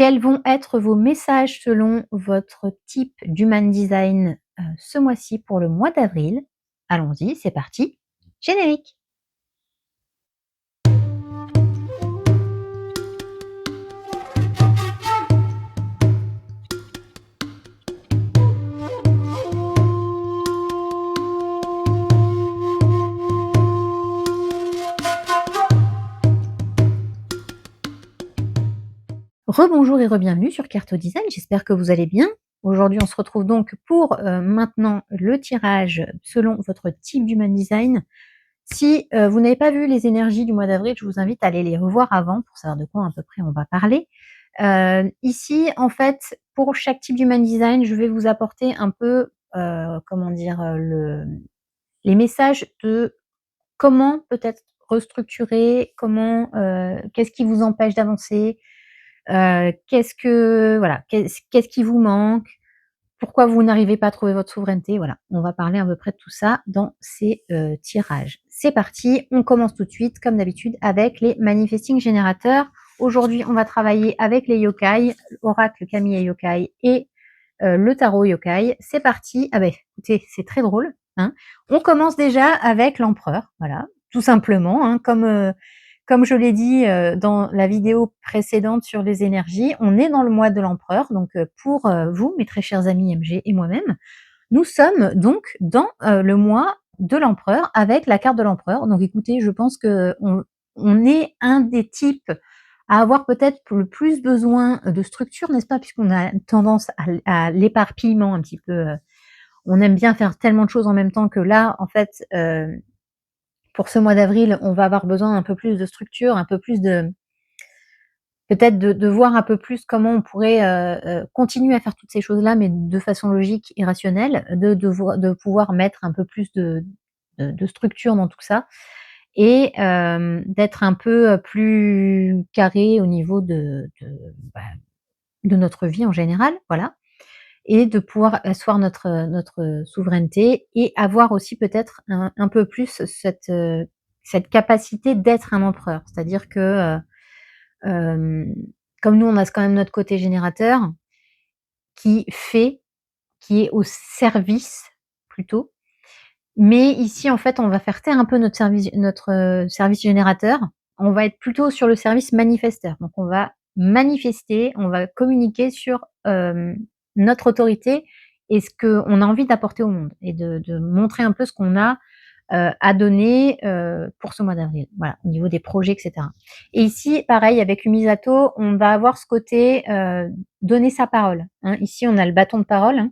Quels vont être vos messages selon votre type d'human design, ce mois-ci pour le mois d'avril? Allons-y, c'est parti, générique! Rebonjour et rebienvenue sur Carto Design, j'espère que vous allez bien. Aujourd'hui, on se retrouve donc pour, maintenant le tirage selon votre type d'human design. Si, vous n'avez pas vu les énergies du mois d'avril, je vous invite à aller les revoir avant pour savoir de quoi à peu près on va parler. Ici, en fait, pour chaque type d'human design, je vais vous apporter un peu, comment dire? Les messages de comment peut-être restructurer, comment, qu'est-ce qui vous empêche d'avancer? Qu'est-ce que voilà, qu'est-ce qui vous manque? Pourquoi vous n'arrivez pas à trouver votre souveraineté? Voilà, on va parler à peu près de tout ça dans ces, tirages. C'est parti, on commence tout de suite comme d'habitude avec les manifesting générateurs. Aujourd'hui, on va travailler avec les yokai, oracle Kami yokai et le tarot yokai. C'est parti. Ah ben, écoutez, c'est très drôle, hein. On commence déjà avec l'empereur, voilà, tout simplement, hein, comme je l'ai dit, dans la vidéo précédente sur les énergies, on est dans le mois de l'empereur, donc pour, vous, mes très chers amis MG et moi-même, nous sommes donc dans, le mois de l'empereur avec la carte de l'empereur. Donc écoutez, je pense qu'on est un des types à avoir peut-être le plus besoin de structure, n'est-ce pas? Puisqu'on a tendance à l'éparpillement un petit peu, on aime bien faire tellement de choses en même temps que là, en fait, pour ce mois d'avril, on va avoir besoin d'un peu plus de structure, un peu plus de peut-être de voir un peu plus comment on pourrait, continuer à faire toutes ces choses-là, mais de façon logique et rationnelle, de pouvoir mettre un peu plus de structure dans tout ça et d'être un peu, plus carré au niveau bah, de notre vie en général, voilà, et de pouvoir asseoir notre souveraineté et avoir aussi peut-être un peu plus cette capacité d'être un empereur. C'est-à-dire que, hem, comme nous, on a quand même notre côté générateur qui fait, qui est au service plutôt. Mais ici, en fait, on va faire taire un peu service générateur. On va être plutôt sur le service manifesteur. Donc on va manifester, on va communiquer sur, notre autorité et ce qu'on a envie d'apporter au monde et de montrer un peu ce qu'on a, à donner, pour ce mois d'avril. Voilà, au niveau des projets et cetera. Et ici, pareil avec Umisato, on va avoir ce côté, donner sa parole, hein. Ici, on a le bâton de parole, hein.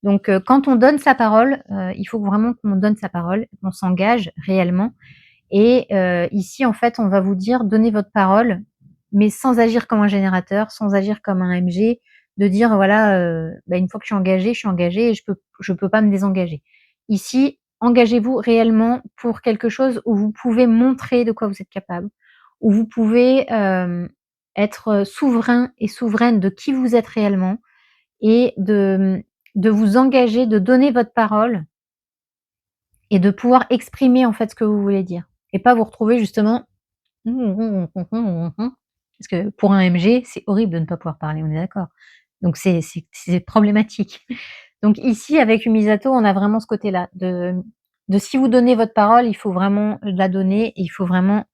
Donc, quand on donne sa parole, il faut vraiment qu'on donne sa parole, qu'on s'engage réellement et ici, en fait, on va vous dire: «Donnez votre parole», mais sans agir comme un générateur, sans agir comme un MG, de dire: «Voilà, bah, une fois que je suis engagé et je peux pas me désengager». Ici, engagez-vous réellement pour quelque chose où vous pouvez montrer de quoi vous êtes capable, où vous pouvez, être souverain et souveraine de qui vous êtes réellement et de vous engager, de donner votre parole et de pouvoir exprimer, en fait, ce que vous voulez dire et pas vous retrouver justement parce que pour un MG, c'est horrible de ne pas pouvoir parler, on est d'accord? Donc c'est problématique. Donc ici, avec Umisato, on a vraiment ce côté-là de si vous donnez votre parole, il faut vraiment la donner et il faut vraiment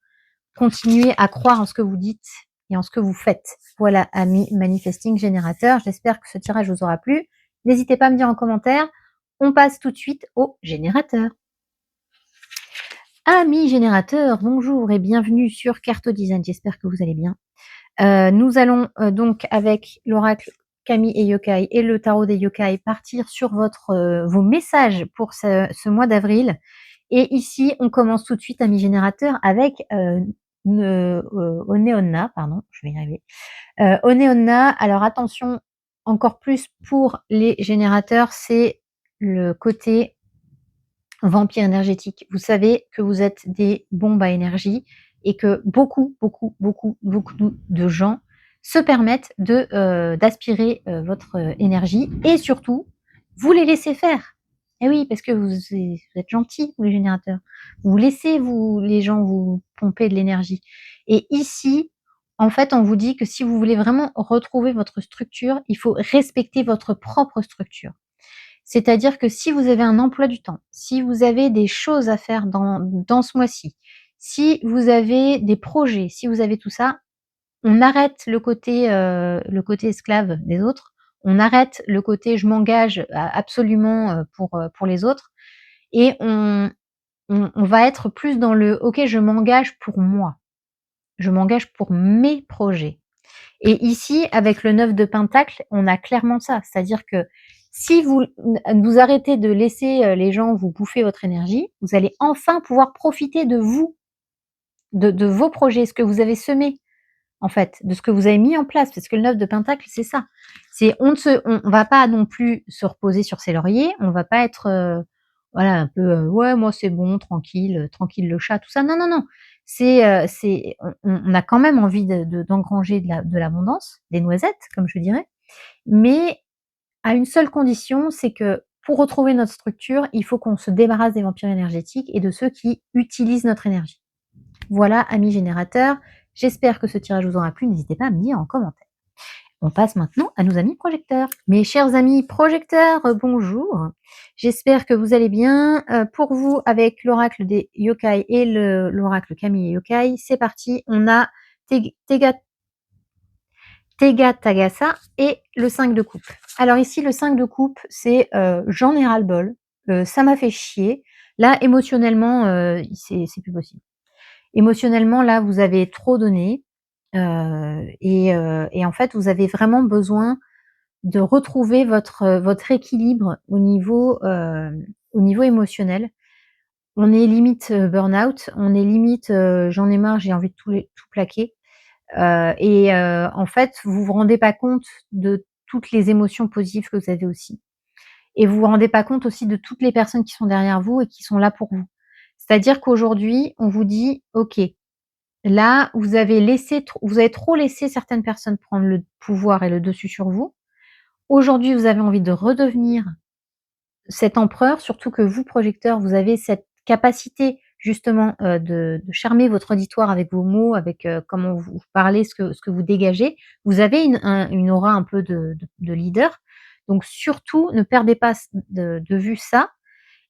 continuer à croire en ce que vous dites et en ce que vous faites. Voilà, amis manifesting générateurs, j'espère que ce tirage vous aura plu. N'hésitez pas à me dire en commentaire. On passe tout de suite au générateur. Amis générateurs, bonjour et bienvenue sur Carto Design, j'espère que vous allez bien. Nous allons donc avec l'oracle Kami et Yokai et le tarot des yokai partir sur vos messages pour ce mois d'avril. Et ici, on commence tout de suite, amis générateurs, avec Oneonna, pardon, je vais y arriver. Oneonna, alors attention, encore plus pour les générateurs, c'est le côté vampire énergétique. Vous savez que vous êtes des bombes à énergie et que beaucoup, beaucoup, beaucoup, beaucoup de gens se permettent d'aspirer votre énergie et surtout, vous les laissez faire. Et oui, parce que vous êtes gentils, vous les générateurs. Vous laissez les gens vous pomper de l'énergie. Et ici, en fait, on vous dit que si vous voulez vraiment retrouver votre structure, il faut respecter votre propre structure. C'est-à-dire que si vous avez un emploi du temps, si vous avez des choses à faire dans ce mois-ci, si vous avez des projets, si vous avez tout ça, on arrête le côté esclave des autres, on arrête le côté je m'engage absolument pour les autres et on va être plus dans le OK, je m'engage pour moi, je m'engage pour mes projets. Et ici, avec le 9 de Pentacle, on a clairement ça. C'est-à-dire que si vous arrêtez de laisser les gens vous bouffer votre énergie, vous allez enfin pouvoir profiter de vous, de vos projets, ce que vous avez semé, en fait, de ce que vous avez mis en place. Parce que le 9 de Pentacle, c'est ça. C'est on va pas non plus se reposer sur ses lauriers, on va pas être voilà, un peu ouais, moi c'est bon, tranquille, tranquille le chat, tout ça. Non, non, non. C'est on a quand même envie d'engranger de l'abondance, des noisettes, comme je dirais, mais à une seule condition, c'est que pour retrouver notre structure, il faut qu'on se débarrasse des vampires énergétiques et de ceux qui utilisent notre énergie. Voilà, amis générateurs, j'espère que ce tirage vous aura plu. N'hésitez pas à me dire en commentaire. On passe maintenant à nos amis projecteurs. Mes chers amis projecteurs, bonjour. J'espère que vous allez bien. Pour vous, avec l'oracle des yokai et l'oracle Kami et yokai, c'est parti. On a Tega Tagasa et le 5 de coupe. Alors ici, le 5 de coupe, c'est j'en ai ras-le-bol, ça m'a fait chier. Là, émotionnellement, c'est plus possible. Émotionnellement, là, vous avez trop donné et en fait, vous avez vraiment besoin de retrouver votre équilibre au niveau émotionnel. On est limite burn-out, on est limite j'en ai marre, j'ai envie de tout plaquer. En fait, vous vous rendez pas compte de toutes les émotions positives que vous avez aussi. Et vous vous rendez pas compte aussi de toutes les personnes qui sont derrière vous et qui sont là pour vous. C'est-à-dire qu'aujourd'hui, on vous dit: «OK, là, vous avez trop laissé certaines personnes prendre le pouvoir et le dessus sur vous. Aujourd'hui, vous avez envie de redevenir cet empereur», surtout que vous, projecteurs, vous avez cette capacité justement, de charmer votre auditoire avec vos mots, avec, comment vous parlez, ce que vous dégagez. Vous avez une aura un peu de leader, donc surtout ne perdez pas de vue ça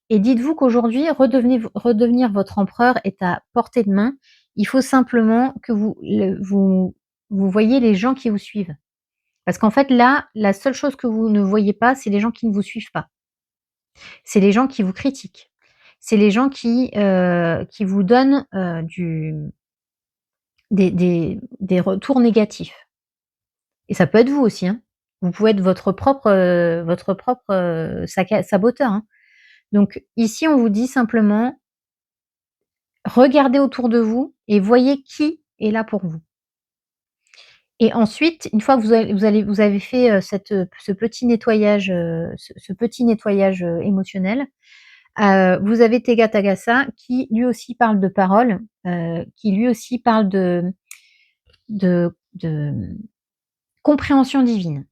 et dites-vous qu'aujourd'hui redevenir votre empereur est à portée de main. Il faut simplement que vous voyez les gens qui vous suivent. Parce qu'en fait là, la seule chose que vous ne voyez pas, c'est les gens qui ne vous suivent pas. C'est les gens qui vous critiquent. C'est les gens qui vous donnent, des retours négatifs et ça peut être vous aussi, hein. Vous pouvez être votre propre, saboteur, hein. Donc ici, on vous dit simplement: «Regardez autour de vous et voyez qui est là pour vous» et ensuite, une fois que vous avez fait, ce petit nettoyage, ce petit nettoyage, émotionnel. Vous avez Tega Tagasa qui lui aussi parle de parole, qui lui aussi parle de compréhension divine.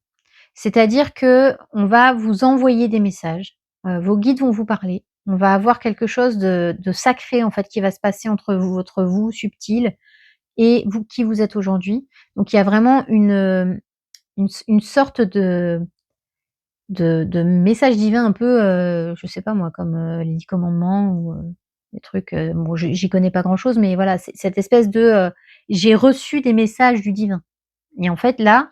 C'est-à-dire qu'on va vous envoyer des messages, vos guides vont vous parler, on va avoir quelque chose de sacré en fait qui va se passer entre vous, votre vous subtil et vous qui vous êtes aujourd'hui. Donc il y a vraiment une sorte de messages divins un peu, je sais pas moi, comme, les 10 commandements ou, des trucs, bon j'y connais pas grand chose, mais voilà, c'est cette espèce de, j'ai reçu des messages du divin et en fait là,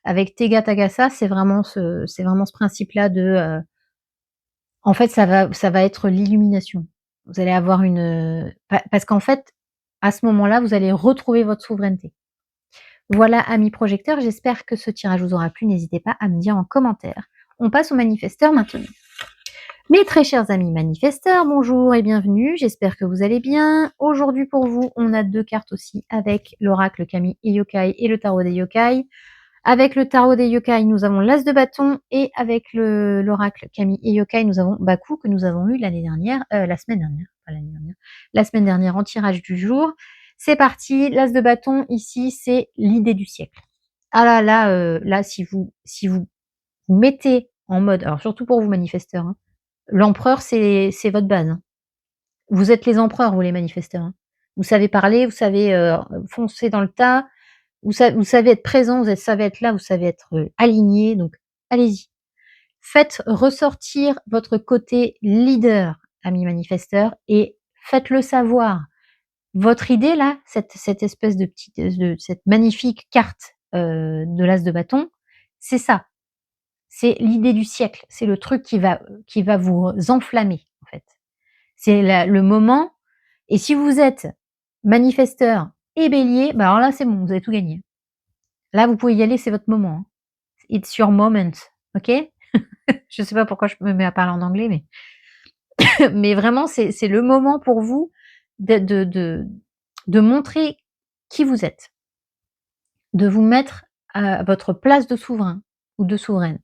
avec Tega Tagasa, c'est vraiment ce principe-là de, en fait ça va être l'illumination. Vous allez avoir parce qu'en fait, à ce moment-là, vous allez retrouver votre souveraineté. Voilà, amis projecteurs, j'espère que ce tirage vous aura plu. N'hésitez pas à me dire en commentaire. On passe aux manifesteurs maintenant. Mes très chers amis manifesteurs, bonjour et bienvenue, j'espère que vous allez bien. Aujourd'hui pour vous, on a 2 cartes aussi avec l'oracle Kami et yokai et le tarot des yokai. Avec le tarot des yokai, nous avons l'as de bâton et avec l'oracle Kami et yokai, nous avons Baku que nous avons eu l'année dernière, la semaine dernière, pas l'année dernière, la semaine dernière en tirage du jour. C'est parti, l'as de bâton ici, c'est l'idée du siècle. Ah là là, là si vous mettez en mode, alors surtout pour vous manifesteurs, hein, l'empereur c'est votre base, hein. Vous êtes les empereurs vous les manifesteurs, hein. Vous savez parler, vous savez, foncer dans le tas, vous savez être présent, savez être là, vous savez être, aligné, donc allez-y. Faites ressortir votre côté leader, amis manifesteurs, et faites-le savoir. Votre idée là, cette espèce de petite de cette magnifique carte, de l'as de bâton, c'est ça. C'est l'idée du siècle. C'est le truc qui va vous enflammer, en fait. C'est la le moment, et si vous êtes manifesteur et bélier, bah, alors là, c'est bon, vous avez tout gagné. Là, vous pouvez y aller, c'est votre moment, hein. It's your moment, OK? Je sais pas pourquoi je me mets à parler en anglais, mais mais vraiment, c'est le moment pour vous de montrer qui vous êtes, de vous mettre à votre place de souverain ou de souveraine.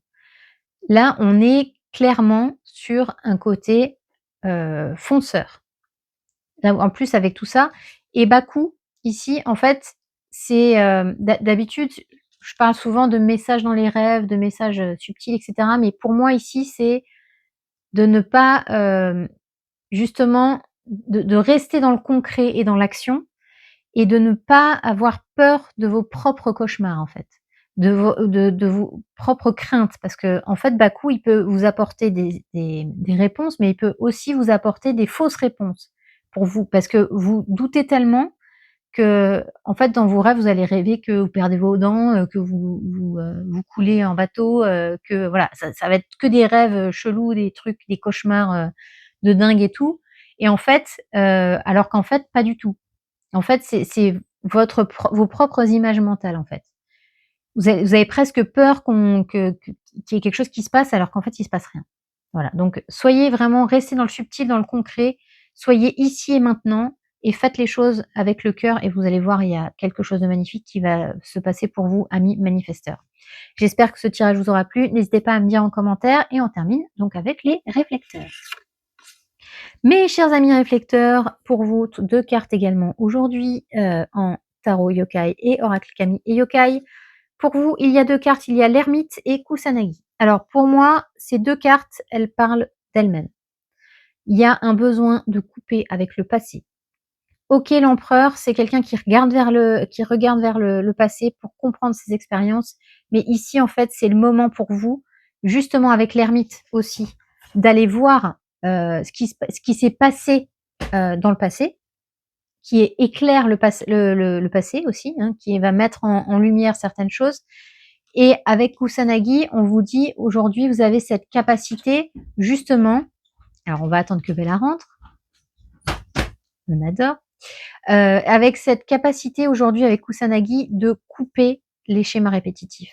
Là, on est clairement sur un côté, fonceur. Là, en plus avec tout ça, et Bakou, ici, en fait, c'est, d'habitude, je parle souvent de messages dans les rêves, de messages, subtils et cetera, mais pour moi ici, c'est de ne pas, justement, de rester dans le concret et dans l'action, et de ne pas avoir peur de vos propres cauchemars, en fait, de vos propres craintes. Parce qu'en fait, Bakou, il peut vous apporter des réponses, mais il peut aussi vous apporter des fausses réponses pour vous. Parce que vous doutez tellement que, en fait, dans vos rêves, vous allez rêver que vous perdez vos dents, que vous coulez en bateau, que voilà, ça va être que des rêves, chelous, des trucs, des cauchemars, de dingue et tout, et en fait, alors qu'en fait, pas du tout. En fait, c'est vos propres images mentales, en fait. Vous avez presque peur qu'il y ait quelque chose qui se passe alors qu'en fait, il se passe rien. Voilà, donc soyez vraiment, restez dans le subtil, dans le concret, soyez ici et maintenant et faites les choses avec le cœur, et vous allez voir, il y a quelque chose de magnifique qui va se passer pour vous, amis manifesteurs. J'espère que ce tirage vous aura plu. N'hésitez pas à me dire en commentaire, et on termine donc avec les réflecteurs. Mes chers amis réflecteurs, pour vous, 2 cartes également aujourd'hui, en tarot yokai et oracle kami et yokai. Pour vous, il y a 2 cartes, il y a l'ermite et Kusanagi. Alors pour moi, ces 2 cartes, elles parlent d'elles-mêmes. Il y a un besoin de couper avec le passé. OK, l'empereur, c'est quelqu'un qui regarde vers le passé pour comprendre ses expériences, mais ici, en fait, c'est le moment pour vous, justement avec l'ermite aussi, d'aller voir, ce qui s'est passé, dans le passé, qui éclaire le passé aussi, hein, qui va mettre en lumière certaines choses, et avec Kusanagi, on vous dit: «Aujourd'hui, vous avez cette capacité, justement». Alors on va attendre que Bella rentre, on adore. Avec cette capacité aujourd'hui avec Kusanagi de couper les schémas répétitifs.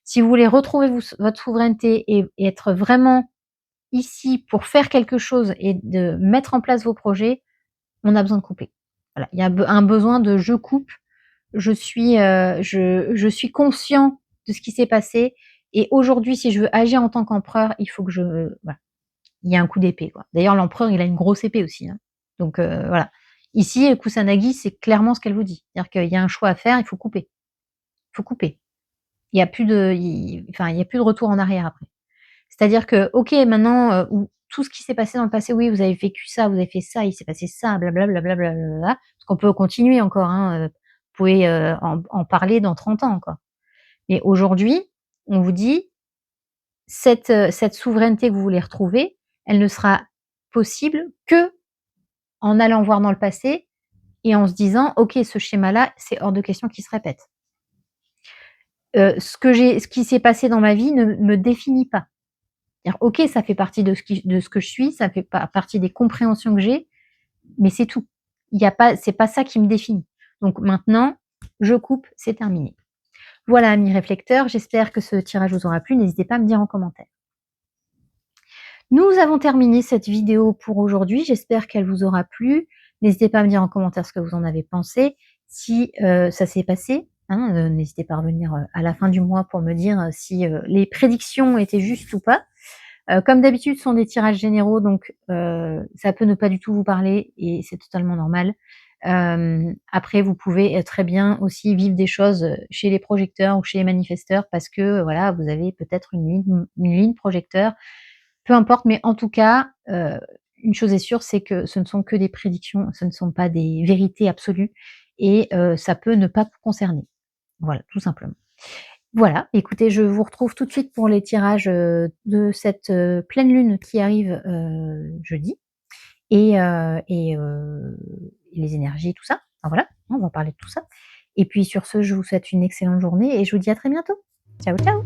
Si vous voulez retrouver votre souveraineté et être vraiment ici pour faire quelque chose et de mettre en place vos projets, on a besoin de couper. Voilà, il y a un besoin de «je coupe», je suis conscient de ce qui s'est passé, et aujourd'hui, si je veux agir en tant qu'empereur, il faut que voilà, il y a un coup d'épée, quoi. D'ailleurs, l'empereur, il a une grosse épée aussi, hein. Donc voilà. Ici, Kusanagi, c'est clairement ce qu'elle vous dit. C'est-à-dire qu'il y a un choix à faire, il faut couper. Il faut couper. Il y a plus de enfin, il y a plus de retour en arrière après. C'est-à-dire que, OK, maintenant, ou tout ce qui s'est passé dans le passé, oui, vous avez vécu ça, vous avez fait ça, il s'est passé ça, blablabla, blablabla, parce qu'on peut continuer encore, hein, vous pouvez, en parler dans 30 ans encore. Mais aujourd'hui, on vous dit: cette souveraineté que vous voulez retrouver, elle ne sera possible qu'en allant voir dans le passé et en se disant: «OK, ce schéma-là, c'est hors de question qu'il se répète. Ce qui s'est passé dans ma vie ne me définit pas». C'est-à-dire, OK, ça fait partie de ce que je suis, ça fait partie des compréhensions que j'ai, mais c'est tout. Il y a pas C'est pas ça qui me définit. Donc maintenant, je coupe, c'est terminé. Voilà, amis réflecteurs, j'espère que ce tirage vous aura plu. N'hésitez pas à me dire en commentaire. Nous avons terminé cette vidéo pour aujourd'hui. J'espère qu'elle vous aura plu. N'hésitez pas à me dire en commentaire ce que vous en avez pensé. Si ça s'est passé, hein, n'hésitez pas à revenir à la fin du mois pour me dire si les prédictions étaient justes ou pas. Comme d'habitude, ce sont des tirages généraux, donc ça peut ne pas du tout vous parler et c'est totalement normal. Après, vous pouvez très bien aussi vivre des choses chez les projecteurs ou chez les manifesteurs, parce que voilà, vous avez peut-être une ligne projecteur. Peu importe, mais en tout cas, une chose est sûre, c'est que ce ne sont que des prédictions, ce ne sont pas des vérités absolues, et ça peut ne pas vous concerner. Voilà, tout simplement. Voilà, écoutez, je vous retrouve tout de suite pour les tirages, de cette, pleine lune qui arrive, jeudi et les énergies, tout ça. Enfin voilà, on va parler de tout ça et puis sur ce, je vous souhaite une excellente journée et je vous dis à très bientôt. Ciao, ciao.